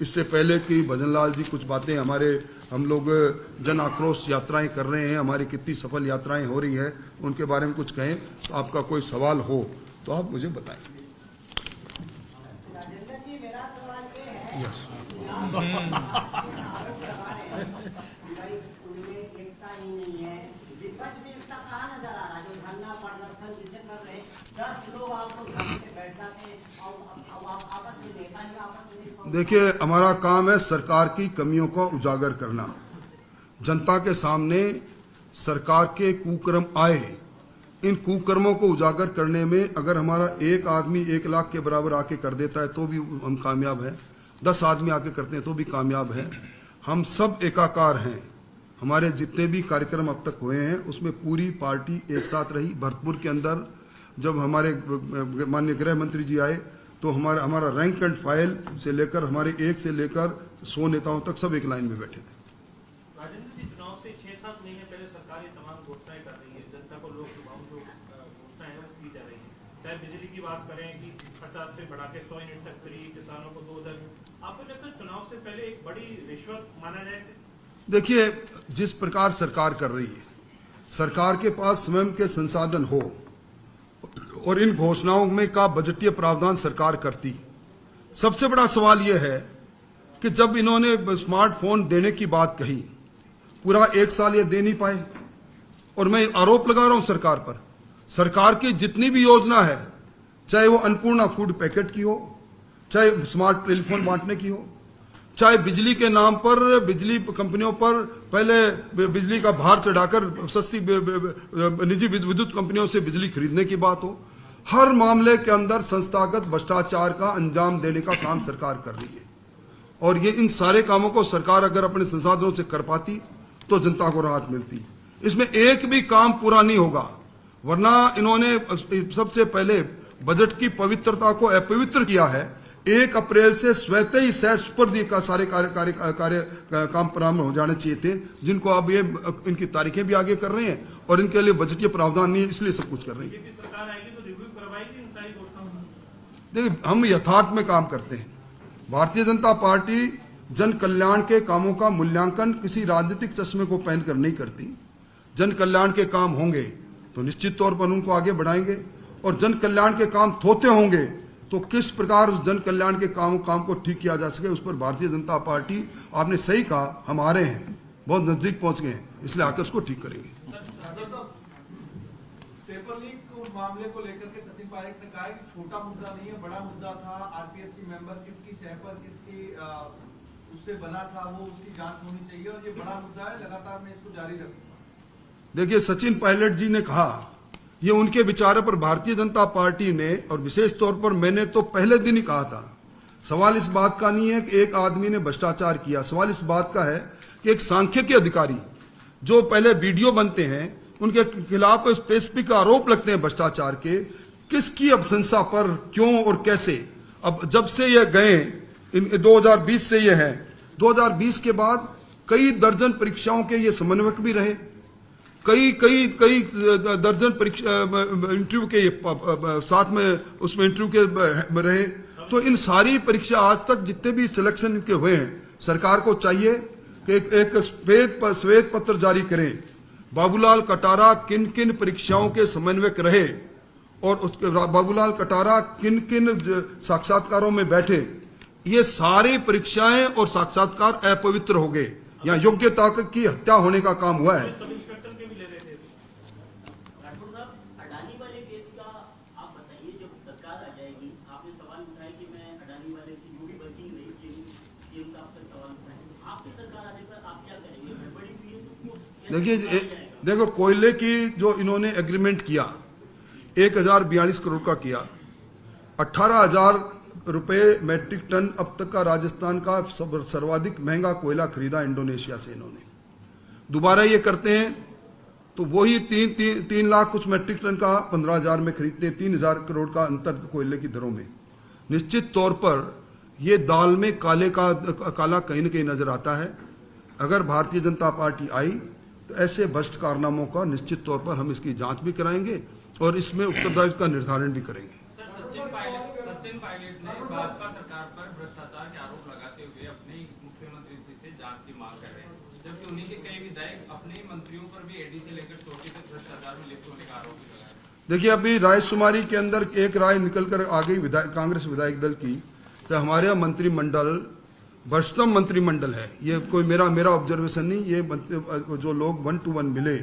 इससे पहले कि भजनलाल जी कुछ बातें हम लोग जन आक्रोश यात्राएं कर रहे हैं, हमारी कितनी सफल यात्राएं हो रही है, उनके बारे में कुछ कहें। तो आपका कोई सवाल हो तो आप मुझे बताएं। राजेंद्र जी, मेरा सवाल ये है, यस। उनमें एकता ही नहीं है, विपक्ष में एकता कहाँ नजर आ रहा है? जो धरना प्रदर्शन जिसे कर रहे हैं, 10 लोग आपको घर से बैठ जाते हैं और आपस में नेता ही आपस में। देखिए, हमारा काम है सरकार की कमियों को उजागर करना, जनता के सामने सरकार के कुकर्म आए, इन कुकर्मों को उजागर करने में अगर हमारा एक आदमी 1 लाख के बराबर आके कर देता है तो भी हम कामयाब हैं, 10 आदमी आके करते हैं तो भी कामयाब हैं। हम सब एकाकार हैं। हमारे जितने भी कार्यक्रम अब तक हुए हैं उसमें पूरी पार्टी एक साथ रही। भरतपुर के अंदर जब हमारे माननीय गृह मंत्री जी आए तो हमारा रैंक एंड फाइल से लेकर हमारे 1 से लेकर 100 नेताओं तक सब एक लाइन में बैठे थे। राजेंद्र जी, चुनाव से 6-7 महीने पहले सरकार ये तमाम घोषणाएं कर रही है, जनता को लोक लुभाऊं जो घोषणाएं हैं वो की जा रही है। चाहे बिजली की बात करें कि 50 से बढ़ा के 100 यूनिट तक फ्री, किसानों को 2000। आपको लगता है चुनाव से पहले एक बड़ी रिश्वत माना जाए? देखिए, जिस प्रकार सरकार कर रही है, सरकार के पास स्वयं के संसाधन हो और इन घोषणाओं में का बजटीय प्रावधान सरकार करती। सबसे बड़ा सवाल यह है कि जब इन्होंने स्मार्टफोन देने की बात कही, पूरा 1 साल ये दे नहीं पाए। और मैं आरोप लगा रहा हूं सरकार पर। सरकार की जितनी भी योजना है, चाहे वो अन्नपूर्णा फूड पैकेट की हो, चाहे स्मार्ट टेलीफोन बांटने की हो, चाहे बिजली के नाम पर बिजली कंपनियों पर पहले बिजली का भार चढ़ाकर सस्ती निजी विद्युत कंपनियों से बिजली खरीदने की बात हो, हर मामले के अंदर संस्थागत भ्रष्टाचार का अंजाम देने का काम सरकार कर रही है। और ये इन सारे कामों को सरकार अगर अपने संसाधनों से कर पाती तो जनता को राहत मिलती। इसमें एक भी काम पूरा नहीं होगा, वरना इन्होंने सबसे पहले बजट की पवित्रता को अपवित्र किया है। 1 अप्रैल से स्वतः ही सुपुर्द का सारे कार्य काम प्रारंभ हो जाने चाहिए थे, जिनको अब ये इनकी तारीखें भी आगे कर रहे हैं और इनके लिए बजटीय प्रावधान नहीं है, इसलिए सब कुछ कर रहे हैं। सरकार आएगी तो रिव्यू करवाएगी इन सारी घोषणाओं। देखिए, हम यथार्थ में काम करते हैं। भारतीय जनता पार्टी जन कल्याण के कामों का मूल्यांकन किसी राजनीतिक चश्मे को पहनकर नहीं करती। जन कल्याण के काम होंगे तो निश्चित तौर पर उनको आगे बढ़ाएंगे, और जन कल्याण के काम थोते होंगे तो किस प्रकार उस जन कल्याण के काम को ठीक किया जा सके, उस पर भारतीय जनता पार्टी, आपने सही कहा, हम आ रहे हैं, बहुत नजदीक पहुंच गए हैं, इसलिए आकर उसको ठीक करेंगे। पेपर लीक मामले को लेकर के सचिन पायलट ने कहा कि छोटा मुद्दा नहीं है, बड़ा मुद्दा था। आरपीएससी मेंबर किसकी शह पर किसकी उससे बना था, वो उसकी जांच होनी चाहिए और ये बड़ा मुद्दा है, लगातार मैं इसको जारी रखूंगा। देखिए, सचिन पायलट जी ने कहा, ये उनके विचारों पर भारतीय जनता पार्टी ने, और विशेष तौर पर मैंने तो पहले दिन ही कहा था, सवाल इस बात का नहीं है कि एक आदमी ने भ्रष्टाचार किया, सवाल इस बात का है कि एक सांख्यिकी अधिकारी जो पहले वीडियो बनते हैं उनके खिलाफ स्पेसिफिक आरोप लगते हैं भ्रष्टाचार के, किसकी अनुशंसा पर, क्यों और कैसे। अब जब से ये गए, 2020 से ये है, 2020 के बाद कई दर्जन परीक्षाओं के ये समन्वयक भी रहे, कई दर्जन परीक्षा इंटरव्यू के साथ में उसमें इंटरव्यू के रहे। तो इन सारी परीक्षा आज तक जितने भी सिलेक्शन इनके हुए हैं, सरकार को चाहिए कि एक श्वेत पत्र जारी करें, बाबूलाल कटारा किन किन परीक्षाओं के समन्वयक रहे और उसके बाबूलाल कटारा किन किन साक्षात्कारों में बैठे। ये सारी परीक्षाएं और साक्षात्कार अपवित्र हो गए, यहाँ योग्यता की हत्या होने का काम हुआ है। देखो, कोयले की जो इन्होंने एग्रीमेंट किया 1042 करोड़ का किया, 18,000 रुपए मैट्रिक टन अब तक का राजस्थान का सर्वाधिक महंगा कोयला खरीदा इंडोनेशिया से इन्होंने। दोबारा ये करते हैं तो वही 3 लाख कुछ मैट्रिक टन का 15,000 में खरीदते हैं, 3,000 करोड़ का अंतर कोयले की दरों में। निश्चित तौर पर ये दाल में काला कहीं न कहीं नजर आता है। अगर भारतीय जनता पार्टी आई तो ऐसे भ्रष्ट कारनामों का निश्चित तौर पर हम इसकी जांच भी कराएंगे और इसमें उत्तरदायित्व का निर्धारण भी करेंगे। सचिन पायलट ने भाजपा सरकार पर भ्रष्टाचार के आरोप लगाते हुए जांच की मांग कर रहे हैं, जबकि उन्हीं के कई विधायक अपने ही मंत्रियों पर भी ईडी से लेकर चोटी तक भ्रष्टाचार में लिप्त होने का आरोप लगा रहे हैं। देखिए, अभी रायशुमारी के अंदर एक राय निकलकर आ गई कांग्रेस विधायक दल की कि हमारे यहाँ मंत्रिमंडल भ्रष्टतम मंत्रिमंडल है। ये कोई मेरा ऑब्जर्वेशन नहीं, ये जो लोग 1 to 1 मिले,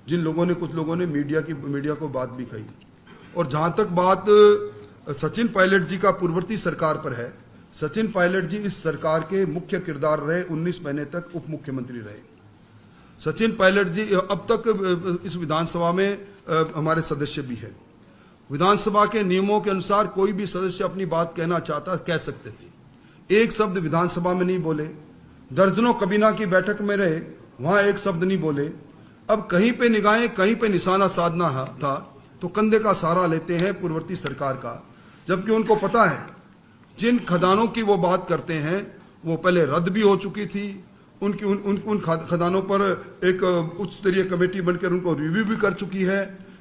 जिन लोगों ने, कुछ लोगों ने मीडिया को बात भी कही। और जहां तक बात सचिन पायलट जी का पूर्ववर्ती सरकार पर है, सचिन पायलट जी इस सरकार के मुख्य किरदार रहे, 19 महीने तक उप मुख्यमंत्री रहे। सचिन पायलट जी अब तक इस विधानसभा में हमारे सदस्य भी है। विधानसभा के नियमों के अनुसार कोई भी सदस्य अपनी बात कहना चाहता कह सकते थे, एक शब्द विधानसभा में नहीं बोले। दर्जनों कबीना की बैठक में रहे, वहां एक शब्द नहीं बोले। अब कहीं पे निगाहें, कहीं पे निशाना साधना था तो कंधे का सहारा लेते हैं पूर्ववर्ती सरकार का, जबकि उनको पता है जिन खदानों की वो बात करते हैं वो पहले रद्द भी हो चुकी थी। उन खदानों पर एक उच्च स्तरीय कमेटी बनकर उनको रिव्यू भी कर चुकी है।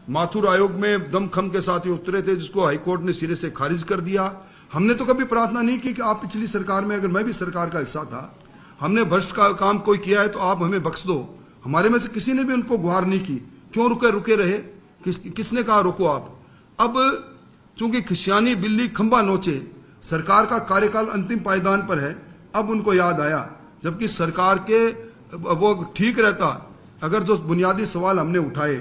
माथुर आयोग में दमखम के साथ ये उतरे थे, जिसको हाईकोर्ट ने सिरे से खारिज कर दिया। हमने तो कभी प्रार्थना नहीं की कि आप पिछली सरकार में, अगर मैं भी सरकार का हिस्सा था, हमने भ्रष्ट का काम कोई किया है तो आप हमें बख्श दो। हमारे में से किसी ने भी उनको गुहार नहीं की। क्यों रुके रहे? किसने कहा रोको आप? अब चूंकि खिसियानी बिल्ली खंबा नोचे, सरकार का कार्यकाल अंतिम पायदान पर है, अब उनको याद आया। जबकि सरकार के वो ठीक रहता अगर जो बुनियादी सवाल हमने उठाए,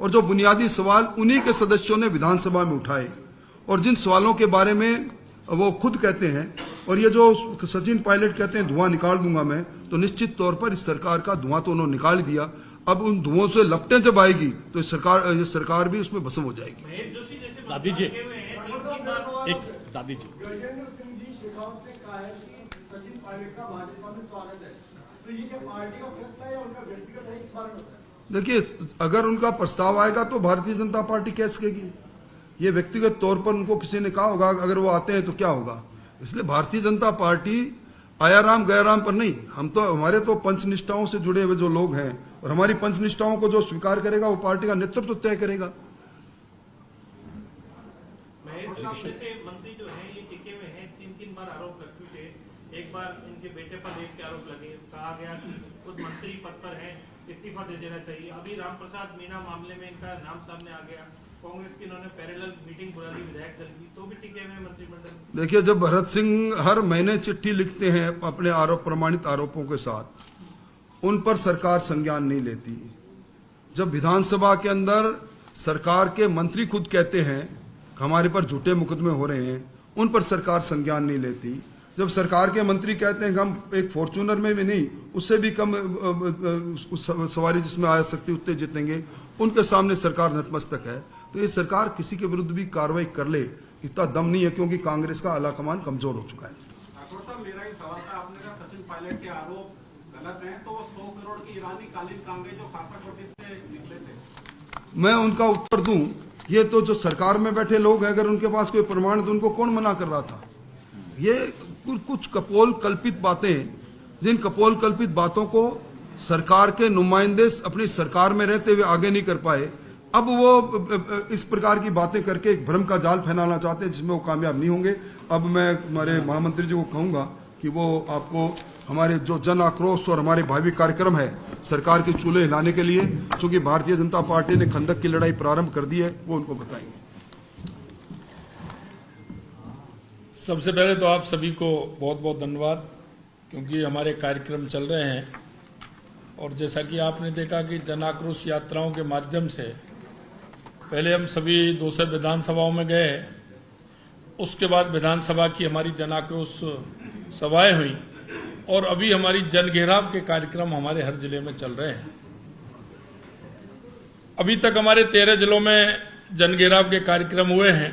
और जो बुनियादी सवाल उन्हीं के सदस्यों ने विधानसभा में उठाए, और जिन सवालों के बारे में वो खुद कहते हैं, और ये जो सचिन पायलट कहते हैं धुआं निकाल दूंगा मैं, तो निश्चित तौर पर इस सरकार का धुआं तो उन्होंने निकाल दिया। अब उन धुओं से लपटें जब आएगी तो ये सरकार भी उसमें भस्म हो जाएगी। महेश जोशी जैसे दादी जी, मंत्री हुए हैं, तीन बार एक दादी जी, गजेंद्र सिंह जी शेखावत ने कहा है कि सचिन पायलट का भाजपा में स्वागत है, तो ये क्या पार्टी का फैसला है या उनका व्यक्तिगत है, इस बारे में बताएं। देखिए, अगर उनका प्रस्ताव आएगा तो भारतीय जनता पार्टी कह सकेगी। ये व्यक्तिगत तौर पर उनको किसी ने कहा होगा, अगर वो आते हैं तो क्या होगा। इसलिए भारतीय जनता पार्टी आयाराम गयाराम पर नहीं, हम तो, हमारे तो पंचनिष्ठाओं से जुड़े हुए जो लोग हैं, और हमारी पंचनिष्ठाओं को जो स्वीकार करेगा वो पार्टी का नेतृत्व तय करेगा। महेश जोशी जैसे मंत्री जो हैं ये टिके हुए हैं, 3 बार आरोप लग चुके। एक बार इनके बेटे पर रेप के आरोप लगे, कहा गया कि खुद मंत्री पद पर हैं, इस्तीफा दे देना चाहिए। अभी रामप्रसाद मीणा मामले में इनका नाम सामने आ गया, कांग्रेस की इन्होंने पैरेलल मीटिंग बुला ली विधायक दल की, तो भी टिके हुए मंत्रिमंडल। देखिए, जब भरत सिंह हर महीने चिट्ठी लिखते हैं अपने प्रमाणित आरोपों के साथ, उन पर सरकार संज्ञान नहीं लेती। जब विधानसभा के अंदर सरकार के मंत्री खुद कहते हैं कि हमारे पर झूठे मुकदमे हो रहे हैं, उन पर सरकार संज्ञान नहीं लेती। जब सरकार के मंत्री कहते हैं कि हम एक फॉर्च्यूनर में भी नहीं, उससे भी कम सवारी जिसमें आ सकती उतने जीतेंगे, उनके सामने सरकार नतमस्तक है। तो ये सरकार किसी के विरुद्ध भी कार्रवाई कर ले, इतना दम नहीं है, क्योंकि कांग्रेस का आलाकमान कमजोर हो चुका है। ठाकुर साहब, मेरा ही सवाल था, आपने कहा सचिन पायलट के आरोप गलत हैं, तो वो 100 करोड़ की ईरानी कालीन कांगे जो खासा कोटी से निकले थे, मैं उनका उत्तर दूं, ये तो जो सरकार में बैठे लोग हैं, अगर उनके पास कोई प्रमाण तो उनको कौन मना कर रहा था। ये कुछ कपोल कल्पित बातें, जिन कपोल कल्पित बातों को सरकार के नुमाइंदे अपनी सरकार में रहते हुए आगे नहीं कर पाए, अब वो इस प्रकार की बातें करके एक भ्रम का जाल फैलाना चाहते हैं, जिसमें वो कामयाब नहीं होंगे। अब मैं हमारे महामंत्री जी को कहूंगा कि वो आपको हमारे जो जन आक्रोश और हमारे भावी कार्यक्रम है सरकार के चूल्हे हिलाने के लिए, चूंकि भारतीय जनता पार्टी ने खंदक की लड़ाई प्रारंभ कर दी है, वो उनको बताएंगे। सबसे पहले तो आप सभी को बहुत बहुत धन्यवाद, क्योंकि हमारे कार्यक्रम चल रहे हैं, और जैसा कि आपने देखा कि जन आक्रोश यात्राओं के माध्यम से पहले हम सभी 200 विधानसभाओं में गए, उसके बाद विधानसभा की हमारी जन आक्रोश सभाएं हुई, और अभी हमारी जन घेराव के कार्यक्रम हमारे हर जिले में चल रहे हैं। अभी तक हमारे 13 जिलों में जन घेराव के कार्यक्रम हुए हैं।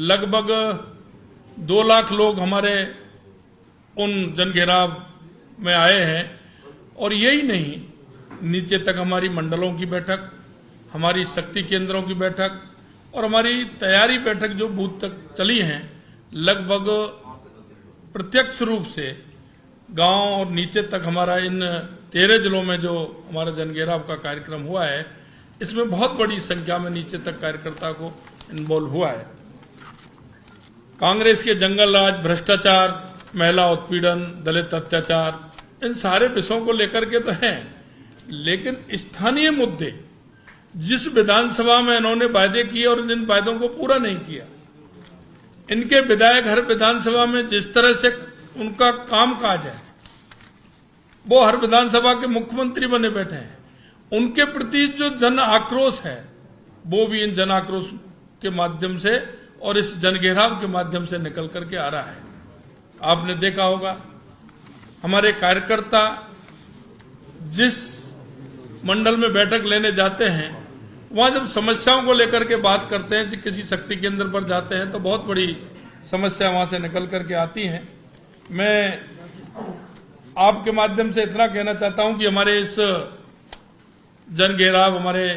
लगभग 2 लाख लोग हमारे उन जन घेराव में आए हैं, और यही नहीं, नीचे तक हमारी मंडलों की बैठक, हमारी शक्ति केंद्रों की बैठक और हमारी तैयारी बैठक जो बूथ तक चली हैं, लगभग प्रत्यक्ष रूप से गांव और नीचे तक हमारा इन 13 जिलों में जो हमारा जनघेराव का कार्यक्रम हुआ है, इसमें बहुत बड़ी संख्या में नीचे तक कार्यकर्ता को इन्वॉल्व हुआ है। कांग्रेस के जंगल राज, भ्रष्टाचार, महिला उत्पीड़न, दलित अत्याचार, इन सारे विषयों को लेकर के तो हैं, लेकिन स्थानीय मुद्दे जिस विधानसभा में इन्होंने वायदे किए और जिन वायदों को पूरा नहीं किया, इनके विधायक हर विधानसभा में जिस तरह से उनका कामकाज है, वो हर विधानसभा के मुख्यमंत्री बने बैठे हैं, उनके प्रति जो जन आक्रोश है वो भी इन जन आक्रोश के माध्यम से और इस जनघेराव के माध्यम से निकल करके आ रहा है। आपने देखा होगा हमारे कार्यकर्ता जिस मंडल में बैठक लेने जाते हैं, वहां जब समस्याओं को लेकर के बात करते हैं, किसी शक्ति केंद्र पर जाते हैं तो बहुत बड़ी समस्या वहां से निकल करके आती हैं। मैं आपके माध्यम से इतना कहना चाहता हूं कि हमारे इस जनघेराव हमारे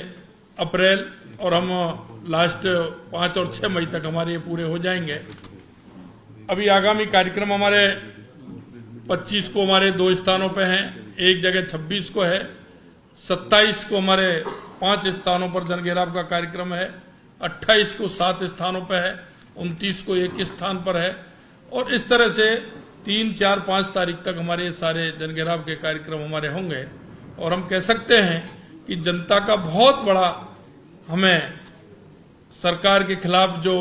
अप्रैल और हम लास्ट 5 और 6 मई तक हमारे ये पूरे हो जाएंगे। अभी आगामी कार्यक्रम हमारे 25 को हमारे 2 स्थानों पे हैं, एक जगह 26 को है, 27 को हमारे 5 स्थानों पर जनघेराव का कार्यक्रम है, 28 को 7 स्थानों पर है, 29 को 1 स्थान पर है और इस तरह से 3, 4, 5 तारीख तक हमारे सारे जनघेराव के कार्यक्रम हमारे होंगे। और हम कह सकते हैं कि जनता का बहुत बड़ा हमें सरकार के खिलाफ जो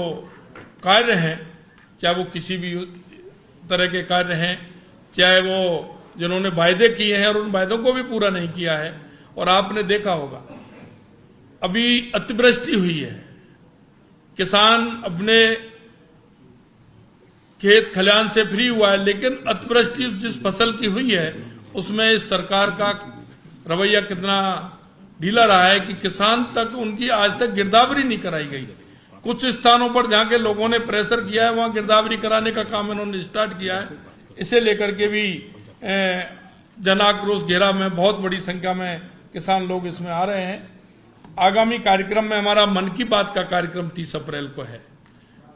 कार्य हैं, चाहे वो किसी भी तरह के कार्य हैं, चाहे वो जिन्होंने वायदे किए हैं और उन वायदों को भी पूरा नहीं किया है। और आपने देखा होगा अभी अतिवृष्टि हुई है, किसान अपने खेत खलिहान से फ्री हुआ है, लेकिन अतिवृष्टि जिस फसल की हुई है उसमें इस सरकार का रवैया कितना ढीला रहा है कि किसान तक उनकी आज तक गिरदावरी नहीं कराई गई। कुछ स्थानों पर जहां के लोगों ने प्रेशर किया है वहां गिरदावरी कराने का काम इन्होंने स्टार्ट किया है। इसे लेकर के भी जन आक्रोश घेराव में बहुत बड़ी संख्या में किसान लोग इसमें आ रहे हैं। आगामी कार्यक्रम में हमारा मन की बात का कार्यक्रम 30 अप्रैल को है।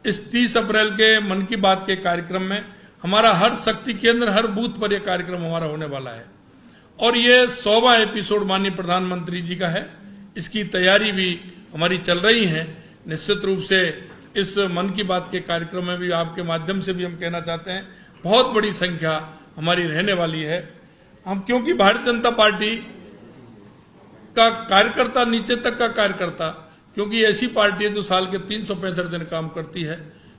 इस 30 अप्रैल के मन की बात के कार्यक्रम में हमारा हर शक्ति केंद्र, हर बूथ पर यह कार्यक्रम हमारा होने वाला है और ये 100वां एपिसोड माननीय प्रधानमंत्री जी का है। इसकी तैयारी भी हमारी चल रही है। निश्चित रूप से इस मन की बात के कार्यक्रम में भी आपके माध्यम से भी हम कहना चाहते हैं बहुत बड़ी संख्या हमारी रहने वाली है। हम क्योंकि भारतीय जनता पार्टी का कार्यकर्ता, नीचे तक का कार्यकर्ता, क्योंकि ऐसी पार्टी है जो साल के 365 दिन काम करती है,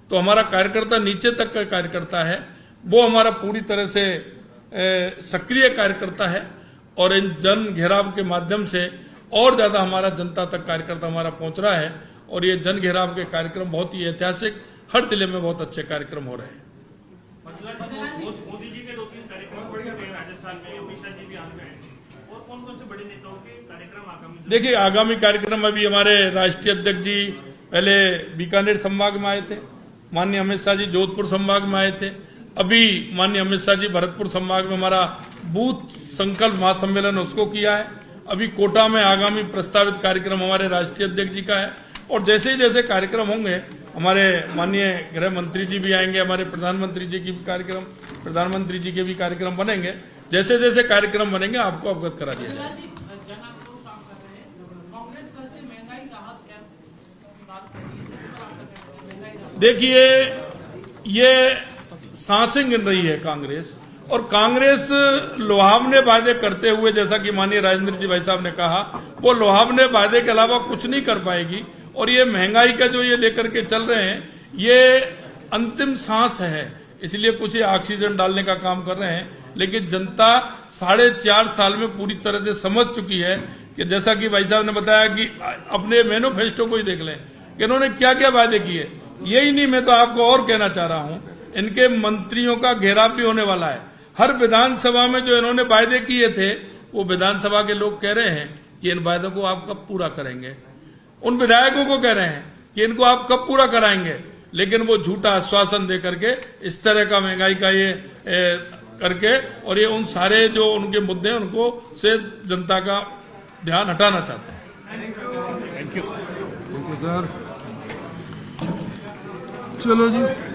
तो हमारा कार्यकर्ता नीचे तक का कार्यकर्ता है, वो हमारा पूरी तरह से सक्रिय कार्यकर्ता है और इन जन घेराव के माध्यम से और ज्यादा हमारा जनता तक कार्यकर्ता हमारा पहुंच रहा है और ये जन घेराव के कार्यक्रम बहुत ही ऐतिहासिक, हर जिले में बहुत अच्छे कार्यक्रम हो रहे हैं। मोदी जी के 2-3 कार्यक्रम राजस्थान में, अमित शाह जी भी आगे हैं और कौन कौन से बड़े नेताओं के कार्यक्रम आगामी? देखिए, आगामी कार्यक्रम अभी हमारे राष्ट्रीय अध्यक्ष जी पहले बीकानेर संभाग में आए थे, माननीय अमित शाह जी जोधपुर संभाग में आए थे, अभी माननीय अमित शाह जी भरतपुर संभाग में हमारा बूथ संकल्प महासम्मेलन उसको किया है। अभी कोटा में आगामी प्रस्तावित कार्यक्रम हमारे राष्ट्रीय अध्यक्ष जी का है और जैसे जैसे कार्यक्रम होंगे हमारे माननीय गृह मंत्री जी भी आएंगे, हमारे प्रधानमंत्री जी की भी कार्यक्रम, प्रधानमंत्री जी के भी कार्यक्रम बनेंगे। जैसे जैसे कार्यक्रम बनेंगे आपको अवगत करा दिया जाएगा। देखिए, ये सांसें गिन रही है कांग्रेस और कांग्रेस लुभावने वादे करते हुए, जैसा कि माननीय राजेंद्र जी भाई साहब ने कहा, वो लुभावने वादे के अलावा कुछ नहीं कर पाएगी और ये महंगाई का जो ये लेकर के चल रहे हैं ये अंतिम सांस है, इसलिए कुछ ये ऑक्सीजन डालने का काम कर रहे हैं। लेकिन जनता 4.5 साल में पूरी तरह से समझ चुकी है कि जैसा कि भाई साहब ने बताया कि अपने मैनिफेस्टो को ही देख लें कि इन्होंने क्या क्या वादे किए। यही नहीं, मैं तो आपको और कहना चाह रहा हूं, इनके मंत्रियों का घेराव भी होने वाला है। हर विधानसभा में जो इन्होंने वायदे किए थे वो विधानसभा के लोग कह रहे हैं कि इन वायदों को आप कब पूरा करेंगे। उन विधायकों को कह रहे हैं कि इनको आप कब पूरा कराएंगे, लेकिन वो झूठा आश्वासन दे करके इस तरह का महंगाई का ये करके और ये उन सारे जो उनके मुद्दे हैं उनको से जनता का ध्यान हटाना चाहते हैं। Thank you sir. चलो जी।